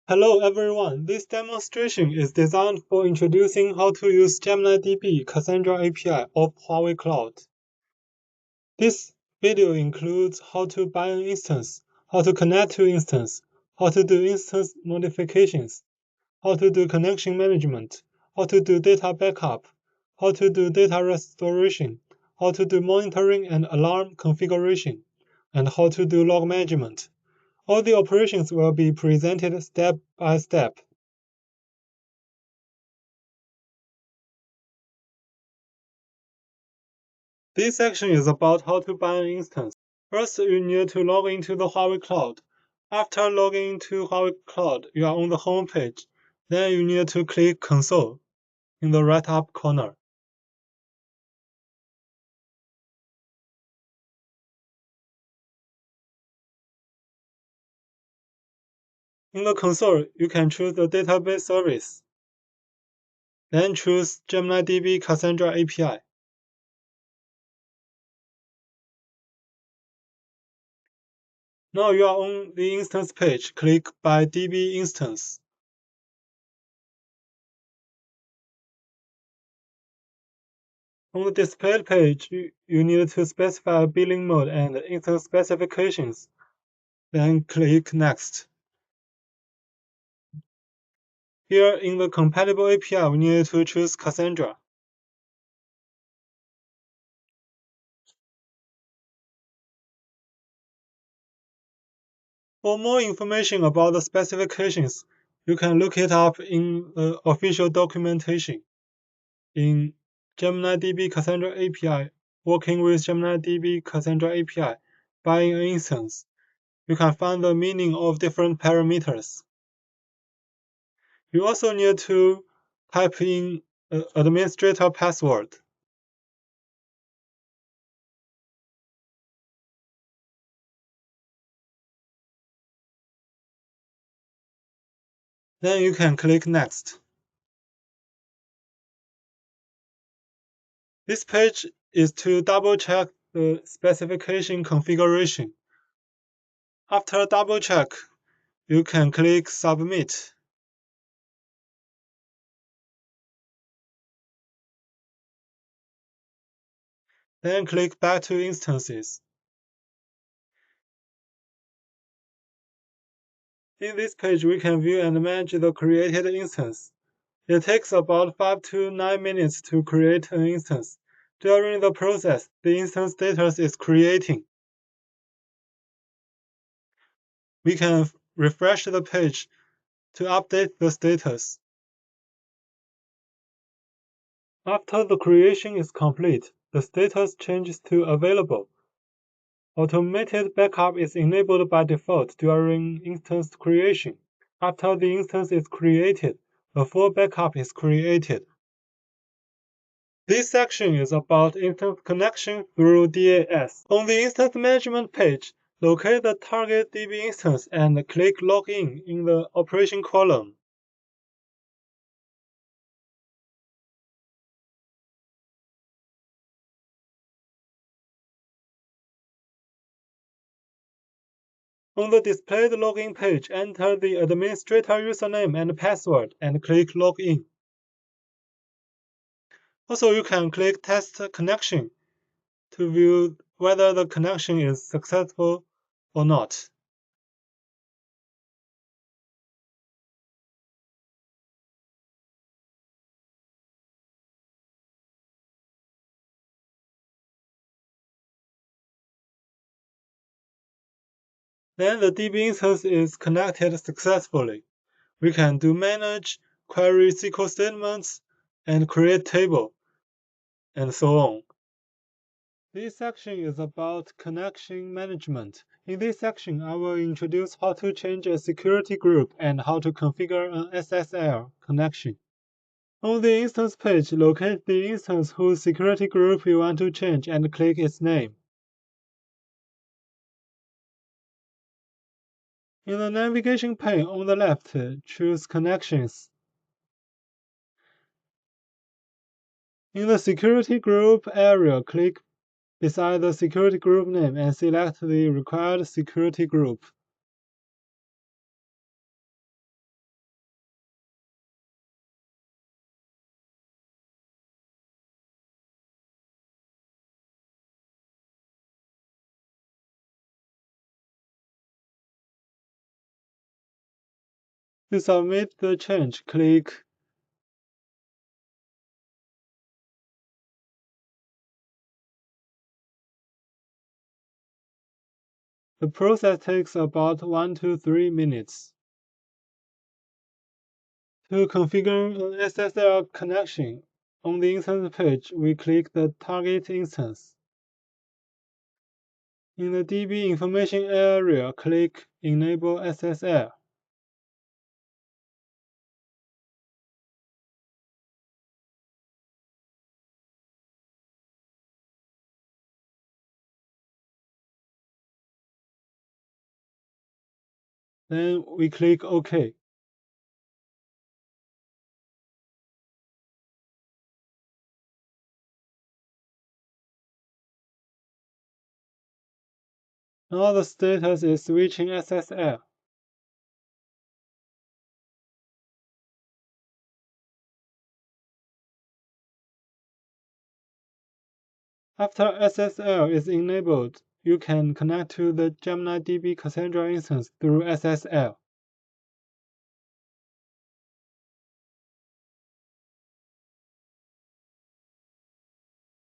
Hello everyone, this demonstration is designed for introducing how to use GeminiDB Cassandra API of Huawei Cloud. This video includes how to buy an instance, how to connect to instance, how to do instance modifications, how to do connection management, how to do data backup, how to do data restoration, how to do monitoring and alarm configuration, and how to do log management. All the operations will be presented step by step. This section is about how to buy an instance. First, you need to log into the Huawei Cloud. After logging into Huawei Cloud, you are on the home page. Then you need to click Console in the right up corner. In the console, you can choose the database service. Then choose GeminiDB Cassandra API. Now you are on the instance page. Click Buy DB Instance. On the display page, you need to specify a billing mode and instance specifications. Then click Next. Here in the compatible API, we need to choose Cassandra. For more information about the specifications, you can look it up in the official documentation. In GeminiDB Cassandra API, working with GeminiDB Cassandra API, buying an instance, you can find the meaning of different parameters. You also need to type in administrator password. Then you can click Next. This page is to double-check the specification configuration. After double-check, you can click Submit. Then click Back to Instances. In this page, we can view and manage the created instance. It takes about 5 to 9 minutes to create an instance. During the process, the instance status is creating. We can refresh the page to update the status. After the creation is complete, the status changes to Available. Automated backup is enabled by default during instance creation. After the instance is created, a full backup is created. This section is about instance connection through DAS. On the instance management page, locate the target DB instance and click Login in the operation column. On the displayed login page, enter the administrator username and password and click Login. Also, you can click Test Connection to view whether the connection is successful or not. Then the DB instance is connected successfully. We can do manage, query SQL statements, and create table, and so on. This section is about connection management. In this section, I will introduce how to change a security group and how to configure an SSL connection. On the instance page, locate the instance whose security group you want to change and click its name. In the navigation pane on the left, choose Connections. In the security group area, click beside the security group name and select the required security group. To submit the change, click The process takes about 1 to 3 minutes. To configure an SSL connection, on the instance page, we click the target instance. In the DB information area, click Enable SSL. Then we click OK. Now the status is switching SSL. After SSL is enabled, you can connect to the GeminiDB Cassandra instance through SSL.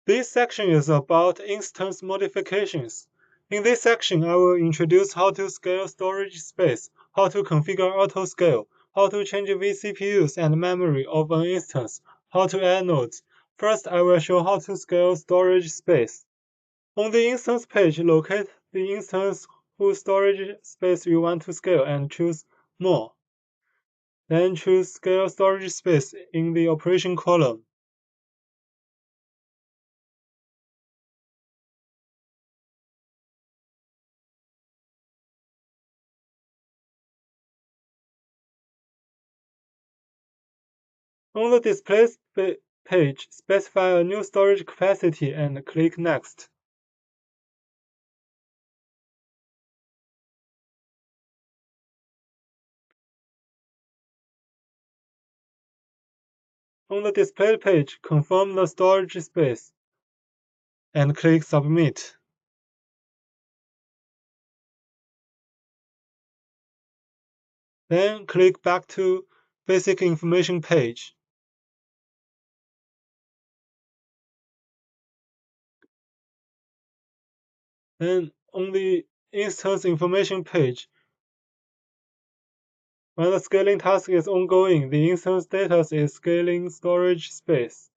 This section is about instance modifications. In this section, I will introduce how to scale storage space, how to configure auto-scale, how to change vCPUs and memory of an instance, how to add nodes. First, I will show how to scale storage space. On the instance page, locate the instance whose storage space you want to scale and choose More. Then choose Scale Storage Space in the operation column. On the display page, specify a new storage capacity and click Next. On the display page, confirm the storage space and click Submit. Then click back to Basic Information page. Then on the Instance Information page, when the scaling task is ongoing, the instance status is scaling storage space.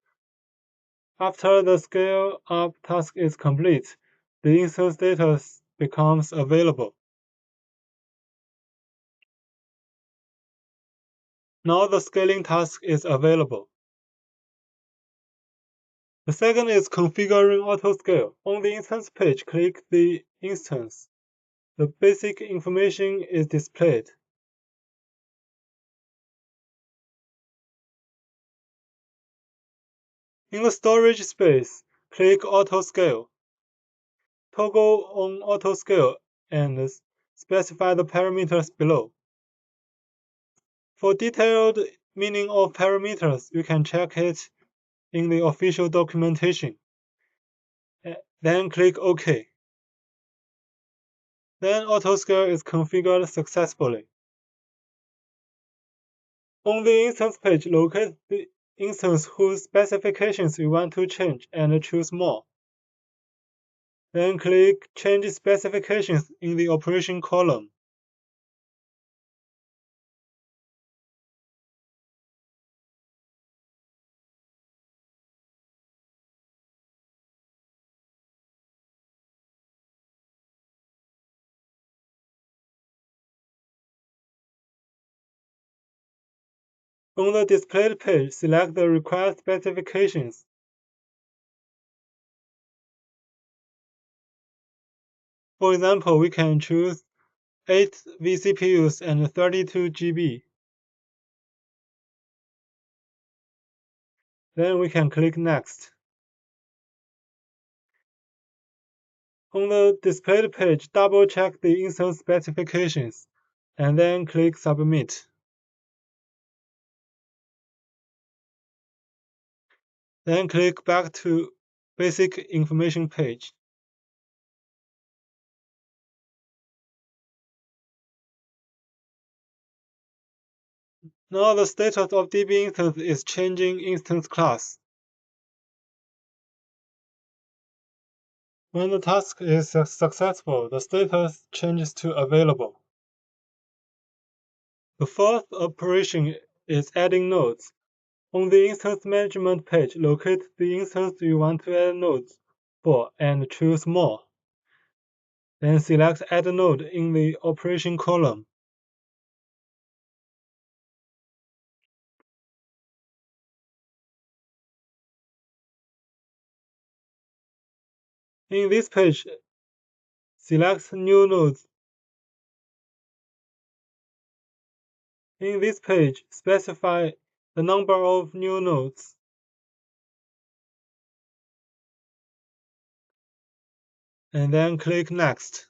After the scale-up task is complete, the instance status becomes available. Now the scaling task is available. The second is configuring auto-scale. On the instance page, click the instance. The basic information is displayed. In the storage space, click Auto-Scale. Toggle on Auto-Scale and specify the parameters below. For detailed meaning of parameters, you can check it in the official documentation. Then click OK. Then Autoscale is configured successfully. On the instance page, locate the instance whose specifications you want to change and choose More. Then click Change Specifications in the operation column. On the displayed page, select the required specifications. For example, we can choose 8 vCPUs and 32 GB. Then we can click Next. On the displayed page, double-check the instance specifications, and then click Submit. Then click back to Basic Information page. Now the status of DB instance is changing instance class. When the task is successful, the status changes to available. The fourth operation is adding nodes. On the instance management page, locate the instance you want to add nodes for and choose More. Then select Add Node in the operation column. In this page, select New Nodes. In this page, specify the number of new nodes. And then click Next.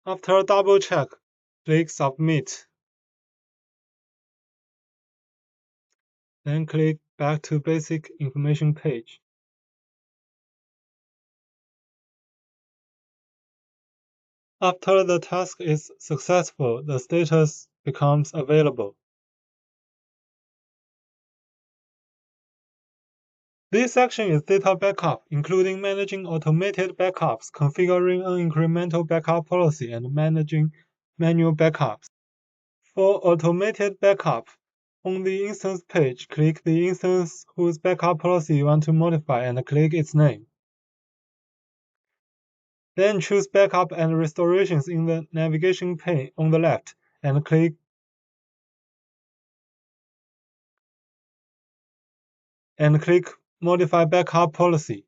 After double check, click Submit. Then click back to Basic Information page. After the task is successful, the status becomes available. This section is data backup, including managing automated backups, configuring an incremental backup policy, and managing manual backups. For automated backup, on the instance page, click the instance whose backup policy you want to modify and click its name. Then choose Backup and Restorations in the navigation pane on the left and click Modify Backup Policy.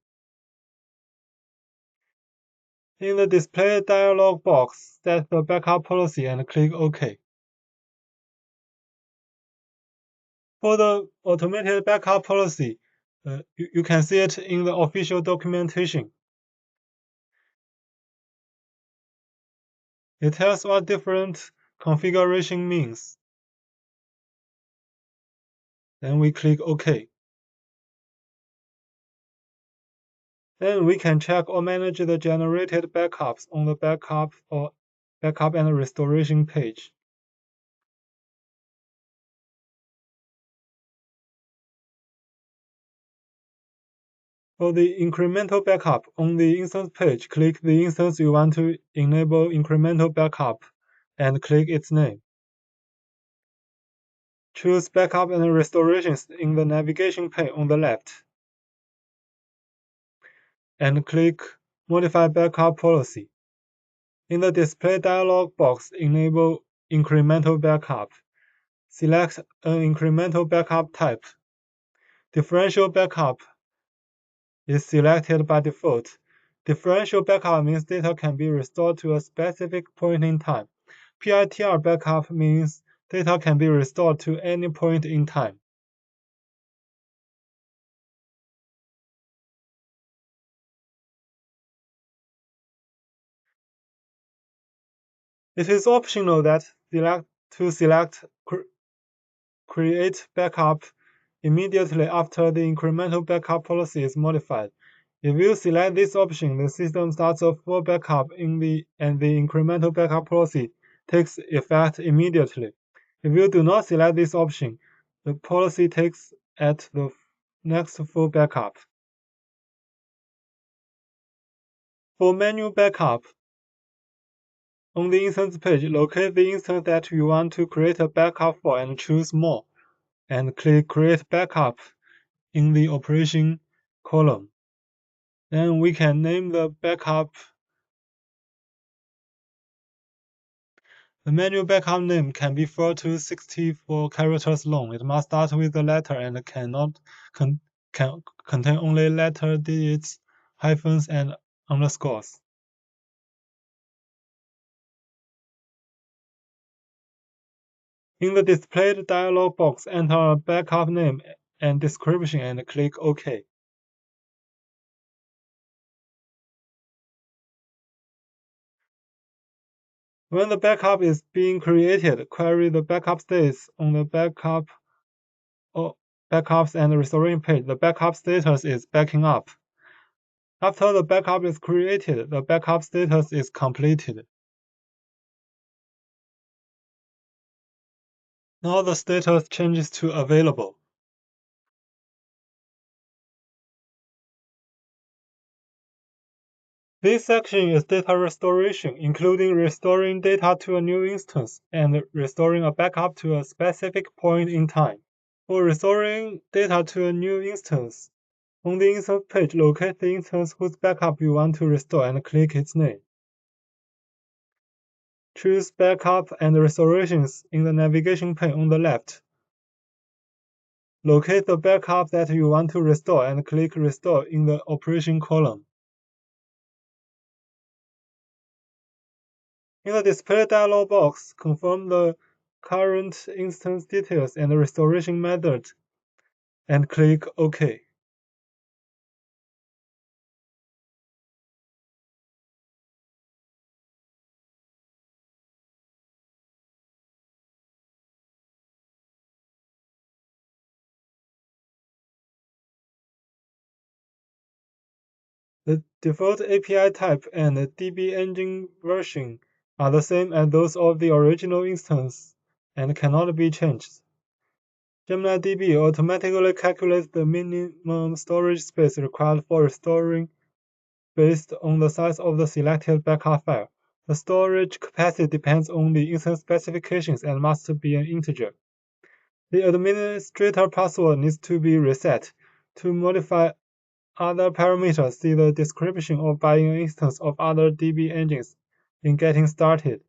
In the Display dialog box, set the backup policy and click OK. For the automated backup policy, you can see it in the official documentation. It tells what different configuration means. Then we click OK. Then we can check or manage the generated backups on the Backup and Restoration page. For the incremental backup, on the instance page, click the instance you want to enable incremental backup and click its name. Choose Backup and Restorations in the navigation pane on the left and click Modify Backup Policy. In the Display dialog box, enable Incremental Backup. Select an incremental backup type. Differential backup is selected by default. Differential backup means data can be restored to a specific point in time. PITR backup means data can be restored to any point in time. It is optional to select Create Backup immediately after the incremental backup policy is modified. If you select this option, the system starts a full backup and the incremental backup policy takes effect immediately. If you do not select this option, the policy takes at the next full backup. For manual backup, on the instance page, locate the instance that you want to create a backup for and choose More, and click Create Backup in the operation column. Then we can name the backup. The manual backup name can be 4 to 64 characters long. It must start with a letter and cannot contain only letter digits, hyphens, and underscores. In the displayed dialog box, enter a backup name and description and click OK. When the backup is being created, query the backup status on the Backups and Restoring page. The backup status is backing up. After the backup is created, the backup status is completed. Now the status changes to available. This section is data restoration, including restoring data to a new instance and restoring a backup to a specific point in time. For restoring data to a new instance, on the instance page, locate the instance whose backup you want to restore and click its name. Choose Backup and Restorations in the navigation pane on the left. Locate the backup that you want to restore and click Restore in the Operation column. In the Display dialog box, confirm the current instance details and restoration method and click OK. The default API type and DB engine version are the same as those of the original instance and cannot be changed. GeminiDB automatically calculates the minimum storage space required for restoring based on the size of the selected backup file. The storage capacity depends on the instance specifications and must be an integer. The administrator password needs to be reset. To modify other parameters, see the description of buying an instance of other DB engines in Getting Started.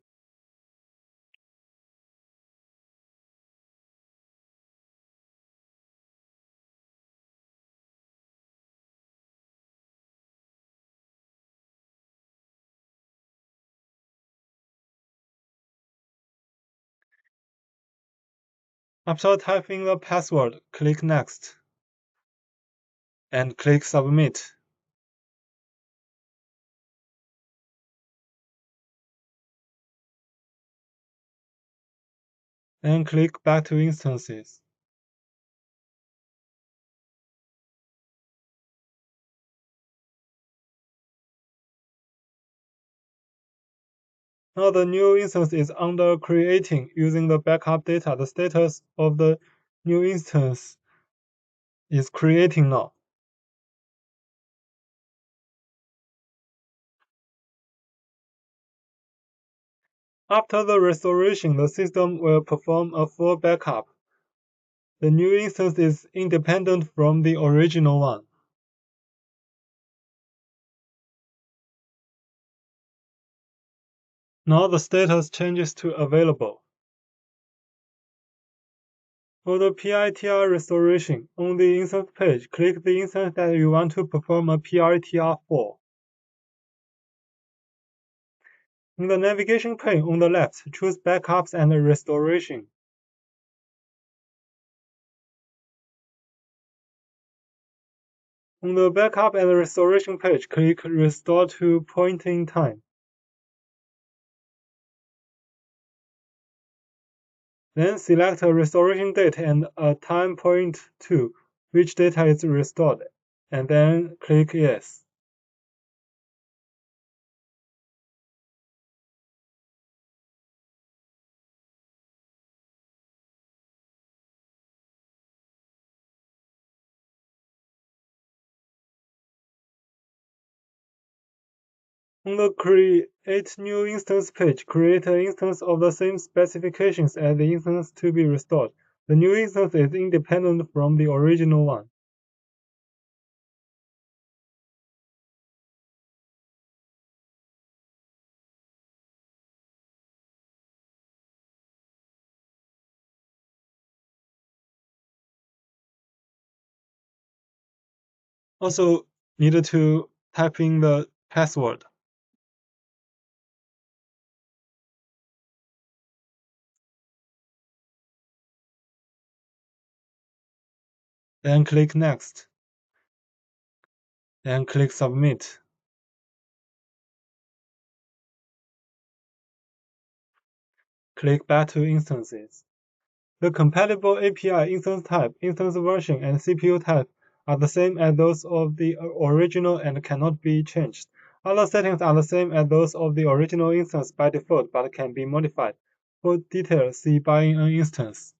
After typing the password, click Next and click Submit. Then click Back to Instances. Now the new instance is under creating. Using the backup data, the status of the new instance is creating now. After the restoration, the system will perform a full backup. The new instance is independent from the original one. Now the status changes to available. For the PITR restoration, on the instance page, click the instance that you want to perform a PITR for. In the navigation pane on the left, choose Backups and Restoration. On the Backup and Restoration page, click Restore to Point in Time. Then select a restoration date and a time point to which data is restored, and then click Yes. On the Create New Instance page, create an instance of the same specifications as the instance to be restored. The new instance is independent from the original one. Also, needed to type in the password. Then click Next. Then click Submit. Click Back to Instances. The compatible API instance type, instance version, and CPU type are the same as those of the original and cannot be changed. Other settings are the same as those of the original instance by default but can be modified. For details, see Buying an Instance.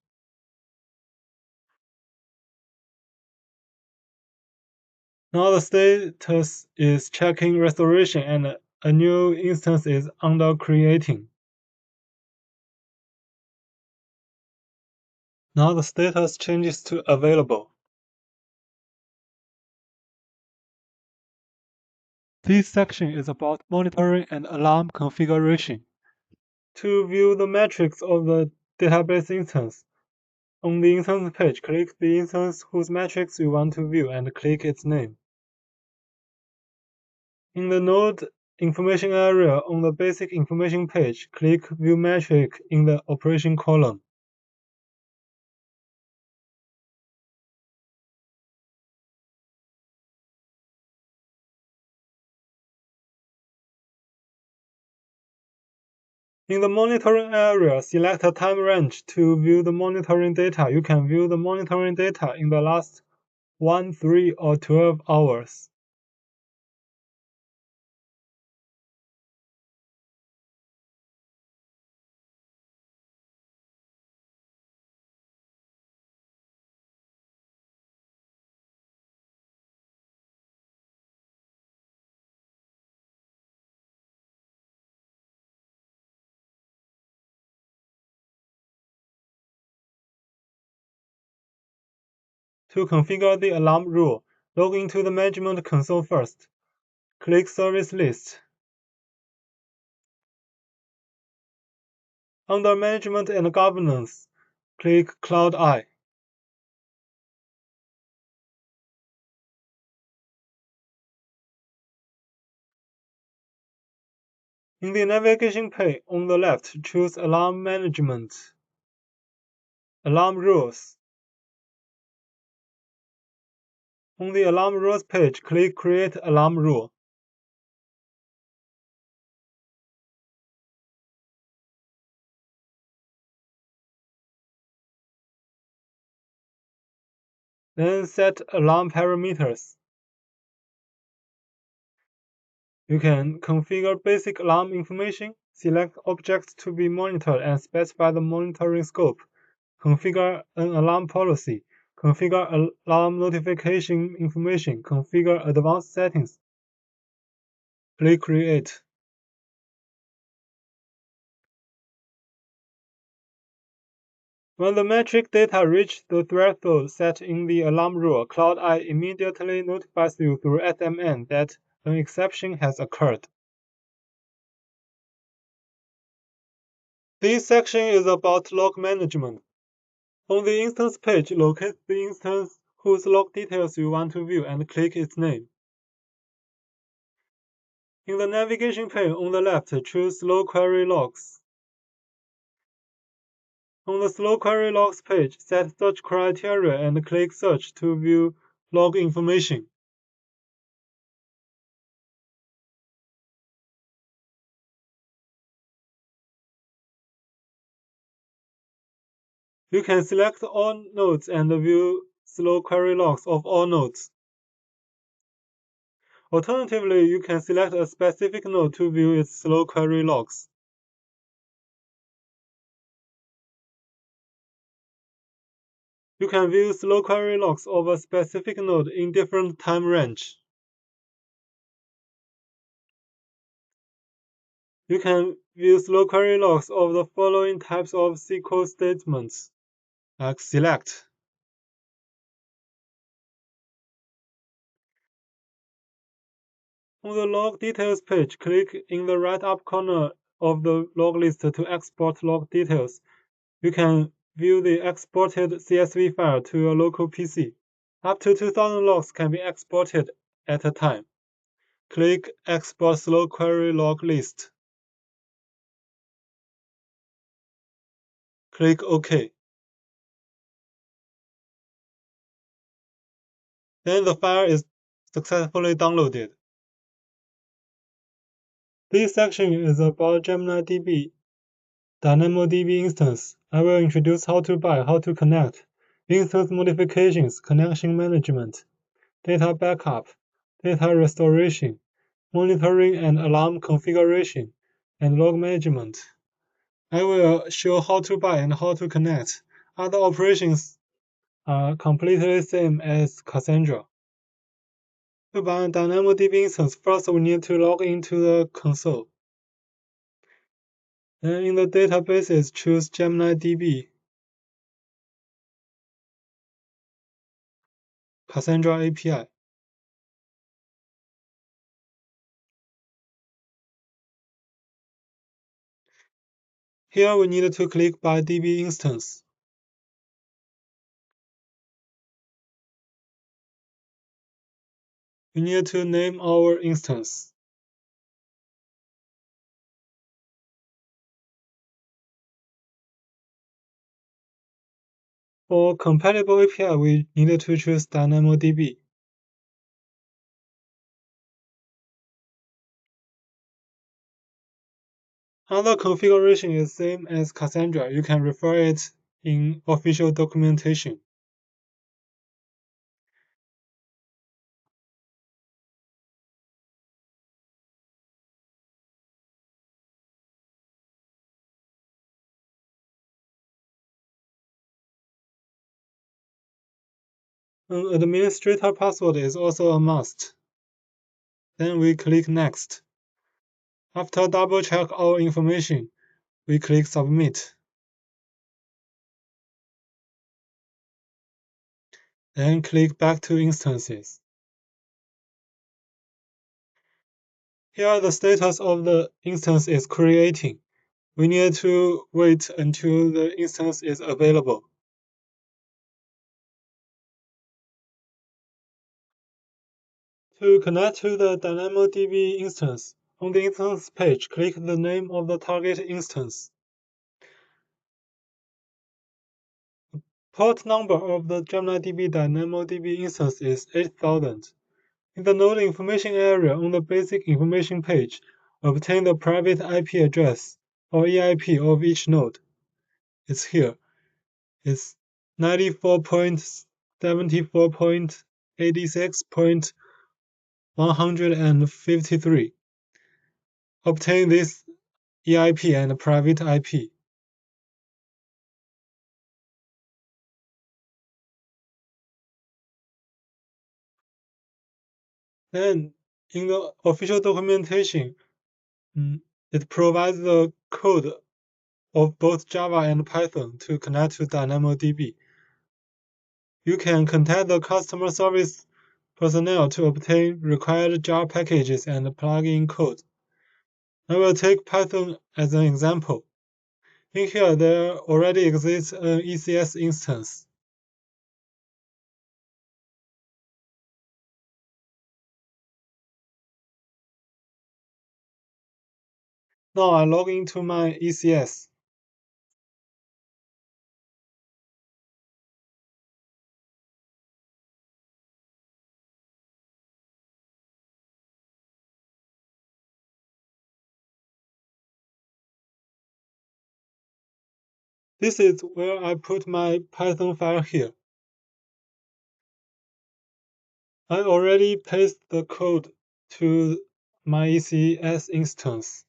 Now the status is checking restoration and a new instance is under creating. Now the status changes to available. This section is about monitoring and alarm configuration. To view the metrics of the database instance, on the instance page, click the instance whose metrics you want to view and click its name. In the node information area on the basic information page, click View Metric in the operation column. In the monitoring area, select a time range to view the monitoring data. You can view the monitoring data in the last 1, 3, or 12 hours. To configure the alarm rule, log into the management console first. Click Service List. Under Management and Governance, click Cloud Eye. In the navigation pane on the left, choose Alarm Management, Alarm Rules. On the Alarm Rules page, click Create Alarm Rule. Then set alarm parameters. You can configure basic alarm information, select objects to be monitored and specify the monitoring scope, configure an alarm policy, configure alarm notification information, configure advanced settings. Click Create. When the metric data reach the threshold set in the alarm rule, Cloud Eye immediately notifies you through SMN that an exception has occurred. This section is about log management. On the instance page, locate the instance whose log details you want to view and click its name. In the navigation pane on the left, choose Slow Query Logs. On the Slow Query Logs page, set search criteria and click Search to view log information. You can select all nodes and view slow query logs of all nodes. Alternatively, you can select a specific node to view its slow query logs. You can view slow query logs of a specific node in different time range. You can view slow query logs of the following types of SQL statements. Select. On the log details page, click in the right up corner of the log list to export log details. You can view the exported CSV file to your local PC. Up to 2,000 logs can be exported at a time. Click Export Slow Query Log List. Click OK. Then the file is successfully downloaded. This section is about GeminiDB DynamoDB instance. I will introduce how to buy, how to connect, instance modifications, connection management, data backup, data restoration, monitoring and alarm configuration, and log management. I will show how to buy and how to connect. Other operations are completely same as Cassandra. To buy a DynamoDB instance, first we need to log into the console. Then in the databases, choose GeminiDB, Cassandra API. Here we need to click Buy DB instance. We need to name our instance. For compatible API, we need to choose DynamoDB. Other configuration is same as Cassandra. You can refer it in official documentation. An administrator password is also a must. Then we click Next. After double-check our information, we click Submit. Then click Back to Instances. Here the status of the instance is creating. We need to wait until the instance is available. To connect to the DynamoDB instance, on the instance page, click the name of the target instance. Port number of the GeminiDB DynamoDB instance is 8000. In the node information area on the basic information page, obtain the private IP address or EIP of each node. It's here. It's 94.74.86.153. Obtain this EIP and private IP. Then, in the official documentation, it provides the code of both Java and Python to connect to DynamoDB. You can contact the customer service personnel to obtain required jar packages and plugin code. I will take Python as an example. In here, there already exists an ECS instance. Now I log into my ECS. This is where I put my Python file here. I already pasted the code to my ECS instance.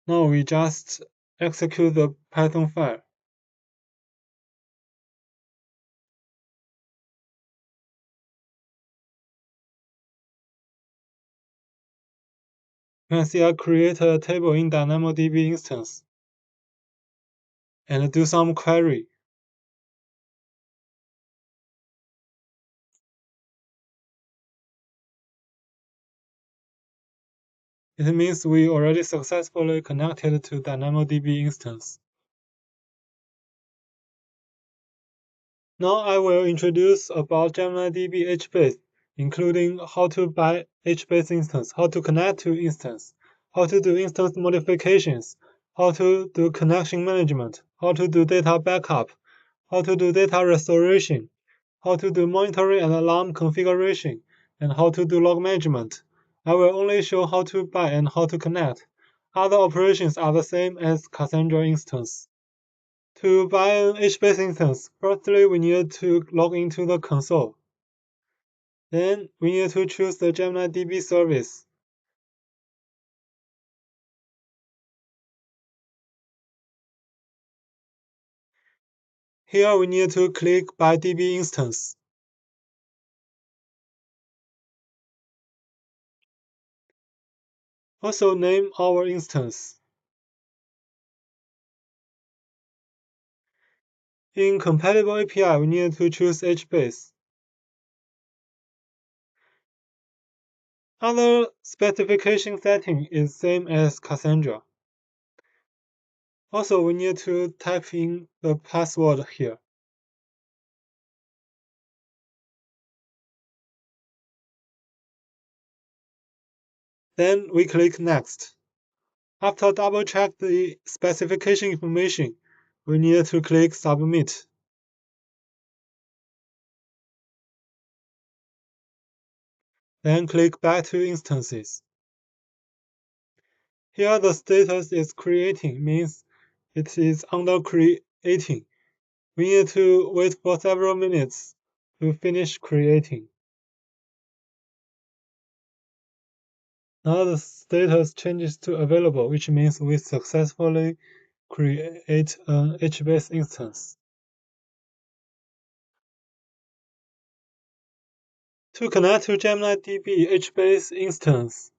Now we just execute the Python file. You can see I create a table in DynamoDB instance and do some query. It means we already successfully connected to DynamoDB instance. Now I will introduce about GeminiDB HBase, including how to buy HBase instance, how to connect to instance, how to do instance modifications, how to do connection management, how to do data backup, how to do data restoration, how to do monitoring and alarm configuration, and how to do log management. I will only show how to buy and how to connect. Other operations are the same as Cassandra instance. To buy an HBase instance, firstly we need to log into the console. Then we need to choose the GeminiDB service. Here we need to click Buy DB instance. Also name our instance. In compatible API, we need to choose HBase. Other specification setting is same as Cassandra. Also, we need to type in the password here. Then we click Next. After double-check the specification information, we need to click Submit. Then click Back to Instances. Here the status is creating, means it is under creating. We need to wait for several minutes to finish creating. Now the status changes to available, which means we successfully create an HBase instance. To connect to GeminiDB HBase instance,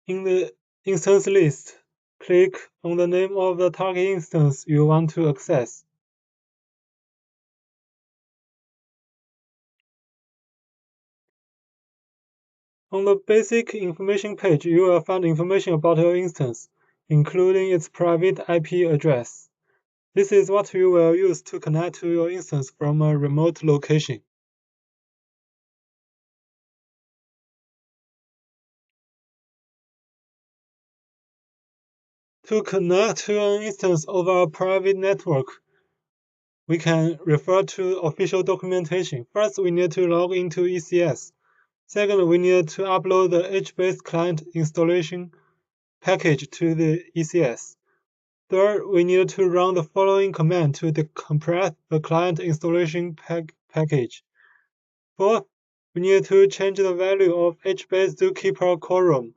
in the instance list, click on the name of the target instance you want to access. On the basic information page, you will find information about your instance, including its private IP address. This is what you will use to connect to your instance from a remote location. To connect to an instance over a private network, we can refer to official documentation. First, we need to log into ECS. Second, we need to upload the HBase client installation package to the ECS. Third, we need to run the following command to decompress the client installation package. Fourth, we need to change the value of HBase zookeeper quorum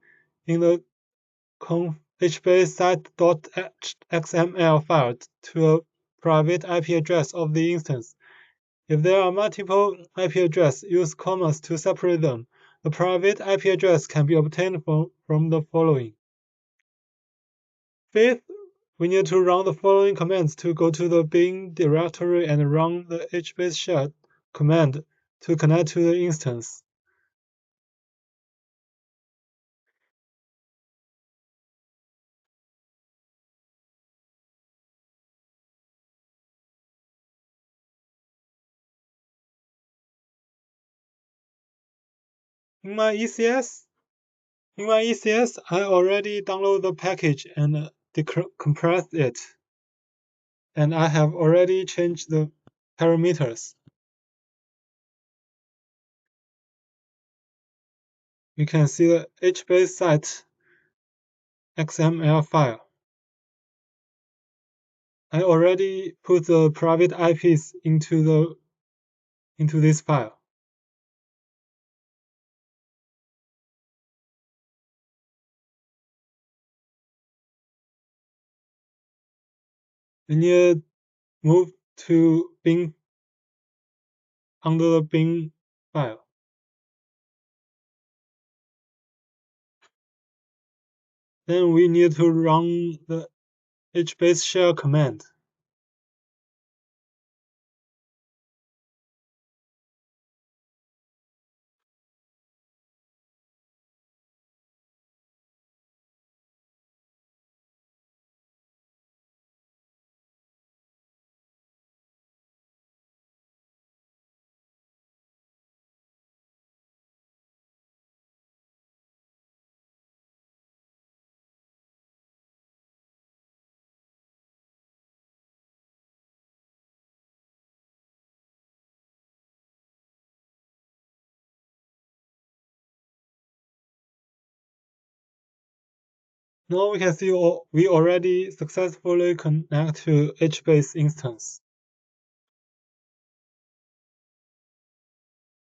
in the HBase site.xml file to a private IP address of the instance. If there are multiple IP addresses, use commas to separate them. A private IP address can be obtained from the following. Fifth, we need to run the following commands to go to the bin directory and run the HBase shell command to connect to the instance. In my ECS, I already downloaded the package and decompressed it. And I have already changed the parameters. You can see the HBase site XML file. I already put the private IPs into this file. We need to move to bin under the bin file. Then we need to run the HBase shell command. Now we can see we already successfully connect to HBase instance.